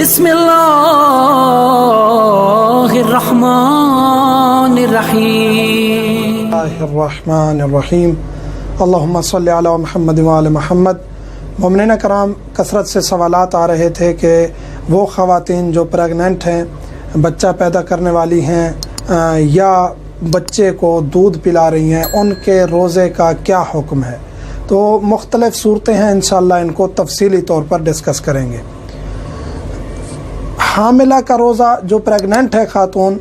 بسم اللہ الرحمن الرحیم الرحمن الرحیم اللہم صلی علی محمد وعلی محمد۔ مومنین کرام، کثرت سے سوالات آ رہے تھے کہ وہ خواتین جو پریگننٹ ہیں، بچہ پیدا کرنے والی ہیں یا بچے کو دودھ پلا رہی ہیں، ان کے روزے کا کیا حکم ہے؟ تو مختلف صورتیں ہیں، انشاءاللہ ان کو تفصیلی طور پر ڈسکس کریں گے۔ حاملہ کا روزہ، جو پریگننٹ ہے خاتون،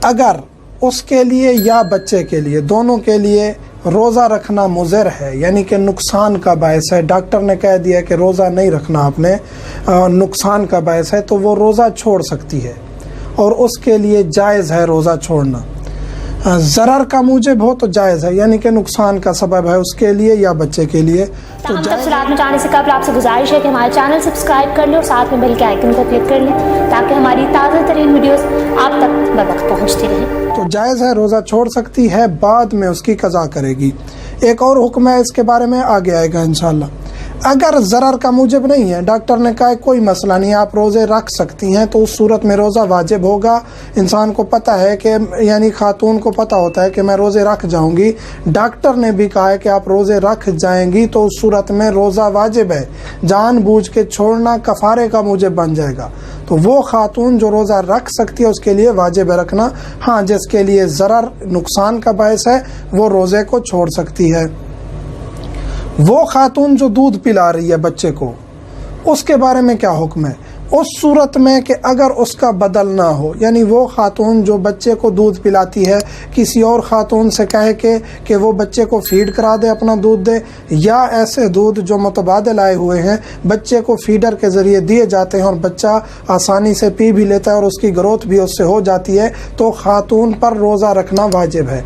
اگر اس کے لیے یا بچے کے لیے، دونوں کے لیے روزہ رکھنا مضر ہے، یعنی کہ نقصان کا باعث ہے، ڈاکٹر نے کہہ دیا کہ روزہ نہیں رکھنا آپ نے، نقصان کا باعث ہے، تو وہ روزہ چھوڑ سکتی ہے اور اس کے لیے جائز ہے روزہ چھوڑنا۔ ضرر کا موجب ہو تو جائز ہے، یعنی کہ نقصان کا سبب ہے اس کے لیے یا بچے کے لیے تو تفصیلات میں جانے سے قبل آپ سے گزارش ہے کہ ہمارے چینل سبسکرائب کر لیں اور ساتھ میں بیل کے آئیکن کو کلک کر لیں تاکہ ہماری تازہ ترین ویڈیوز آپ تک بوقت پہنچتی رہیں۔ تو جائز ہے، روزہ چھوڑ سکتی ہے، بعد میں اس کی قضا کرے گی۔ ایک اور حکم ہے، اس کے بارے میں آگے آئے گا انشاءاللہ۔ اگر ضرر کا موجب نہیں ہے، ڈاکٹر نے کہا کوئی مسئلہ نہیں، آپ روزے رکھ سکتی ہیں، تو اس صورت میں روزہ واجب ہوگا۔ انسان کو پتہ ہے کہ، یعنی خاتون کو پتہ ہوتا ہے کہ میں روزے رکھ جاؤں گی، ڈاکٹر نے بھی کہا ہے کہ آپ روزے رکھ جائیں گی، تو اس صورت میں روزہ واجب ہے، جان بوجھ کے چھوڑنا کفارے کا موجب بن جائے گا۔ تو وہ خاتون جو روزہ رکھ سکتی ہے اس کے لیے واجب ہے رکھنا۔ ہاں، جس کے لیے ضرر، نقصان کا باعث ہے، وہ روزے کو چھوڑ سکتی ہے۔ وہ خاتون جو دودھ پلا رہی ہے بچے کو، اس کے بارے میں کیا حکم ہے؟ اس صورت میں کہ اگر اس کا بدل نہ ہو، یعنی وہ خاتون جو بچے کو دودھ پلاتی ہے، کسی اور خاتون سے کہے کہ وہ بچے کو فیڈ کرا دے، اپنا دودھ دے، یا ایسے دودھ جو متبادل آئے ہوئے ہیں بچے کو فیڈر کے ذریعے دیے جاتے ہیں اور بچہ آسانی سے پی بھی لیتا ہے اور اس کی گروتھ بھی اس سے ہو جاتی ہے، تو خاتون پر روزہ رکھنا واجب ہے۔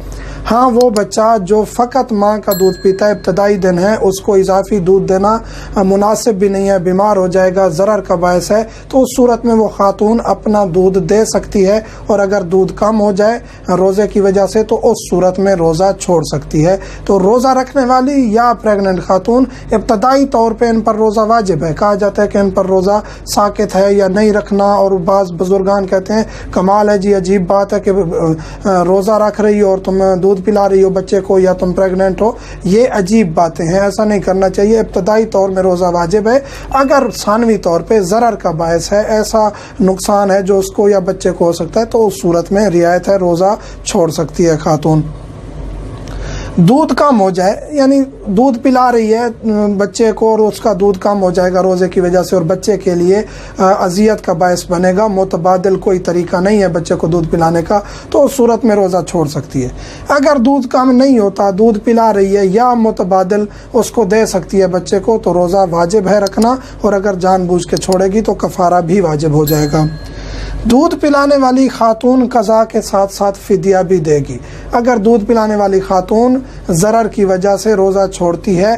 ہاں، وہ بچہ جو فقط ماں کا دودھ پیتا ہے، ابتدائی دن ہے، اس کو اضافی دودھ دینا مناسب بھی نہیں ہے، بیمار ہو جائے گا، ضرر کا باعث ہے، تو اس صورت میں وہ خاتون اپنا دودھ دے سکتی ہے، اور اگر دودھ کم ہو جائے روزے کی وجہ سے تو اس صورت میں روزہ چھوڑ سکتی ہے۔ تو روزہ رکھنے والی یا پریگننٹ خاتون، ابتدائی طور پہ ان پر روزہ واجب ہے۔ کہا جاتا ہے کہ ان پر روزہ ساقط ہے یا نہیں رکھنا، اور بعض بزرگان کہتے ہیں کمال ہے جی، عجیب بات ہے کہ روزہ رکھ رہی ہو اور تم دودھ پلا رہی ہو بچے کو، یا تم پریگننٹ ہو۔ یہ عجیب باتیں ہیں، ایسا نہیں کرنا چاہیے۔ ابتدائی طور میں روزہ واجب ہے، اگر ثانوی طور پہ ضرر کا باعث ہے، ایسا نقصان ہے جو اس کو یا بچے کو ہو سکتا ہے، تو اس صورت میں رعایت ہے، روزہ چھوڑ سکتی ہے خاتون۔ دودھ کم ہو جائے، یعنی دودھ پلا رہی ہے بچے کو اور اس کا دودھ کم ہو جائے گا روزے کی وجہ سے، اور بچے کے لیے اذیت کا باعث بنے گا، متبادل کوئی طریقہ نہیں ہے بچے کو دودھ پلانے کا، تو اس صورت میں روزہ چھوڑ سکتی ہے۔ اگر دودھ کم نہیں ہوتا، دودھ پلا رہی ہے یا متبادل اس کو دے سکتی ہے بچے کو، تو روزہ واجب ہے رکھنا، اور اگر جان بوجھ کے چھوڑے گی تو کفارہ بھی واجب ہو جائے گا۔ دودھ پلانے والی خاتون قضا کے ساتھ ساتھ فدیہ بھی دے گی۔ اگر دودھ پلانے والی خاتون ضرر کی وجہ سے روزہ چھوڑتی ہے،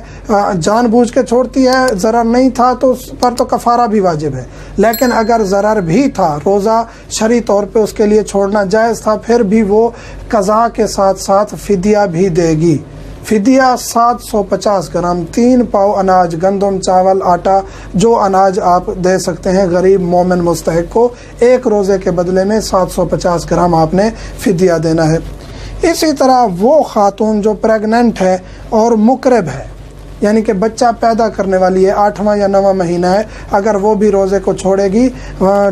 جان بوجھ کے چھوڑتی ہے، ضرر نہیں تھا تو اس پر تو کفارہ بھی واجب ہے، لیکن اگر ضرر بھی تھا، روزہ شرعی طور پہ اس کے لیے چھوڑنا جائز تھا، پھر بھی وہ قضا کے ساتھ ساتھ فدیہ بھی دے گی۔ فدیہ 750 گرام، 3 پاؤ اناج، گندم، چاول، آٹا، جو اناج آپ دے سکتے ہیں غریب مومن مستحق کو، ایک روزے کے بدلے میں 750 گرام آپ نے فدیہ دینا ہے۔ اسی طرح وہ خاتون جو پریگننٹ ہے اور مقرب ہے، یعنی کہ بچہ پیدا کرنے والی ہے، 8واں یا 9واں مہینہ ہے، اگر وہ بھی روزے کو چھوڑے گی،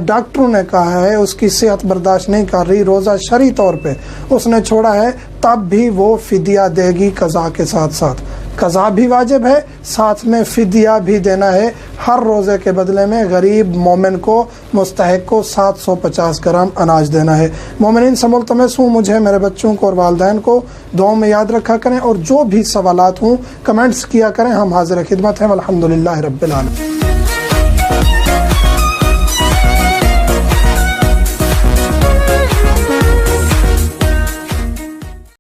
ڈاکٹروں نے کہا ہے اس کی صحت برداشت نہیں کر رہی، روزہ شرعی طور پہ اس نے چھوڑا ہے، تب بھی وہ فدیہ دے گی قضا کے ساتھ ساتھ۔ قضا بھی واجب ہے، ساتھ میں فدیہ بھی دینا ہے، ہر روزے کے بدلے میں غریب مومن کو، مستحق کو 750 گرام اناج دینا ہے۔ مومنین سے ملتمس ہوں، مجھے، میرے بچوں کو اور والدین کو دعاؤں میں یاد رکھا کریں، اور جو بھی سوالات ہوں کمنٹس کیا کریں، ہم حاضر خدمت ہیں۔ الحمدللہ رب العالمین۔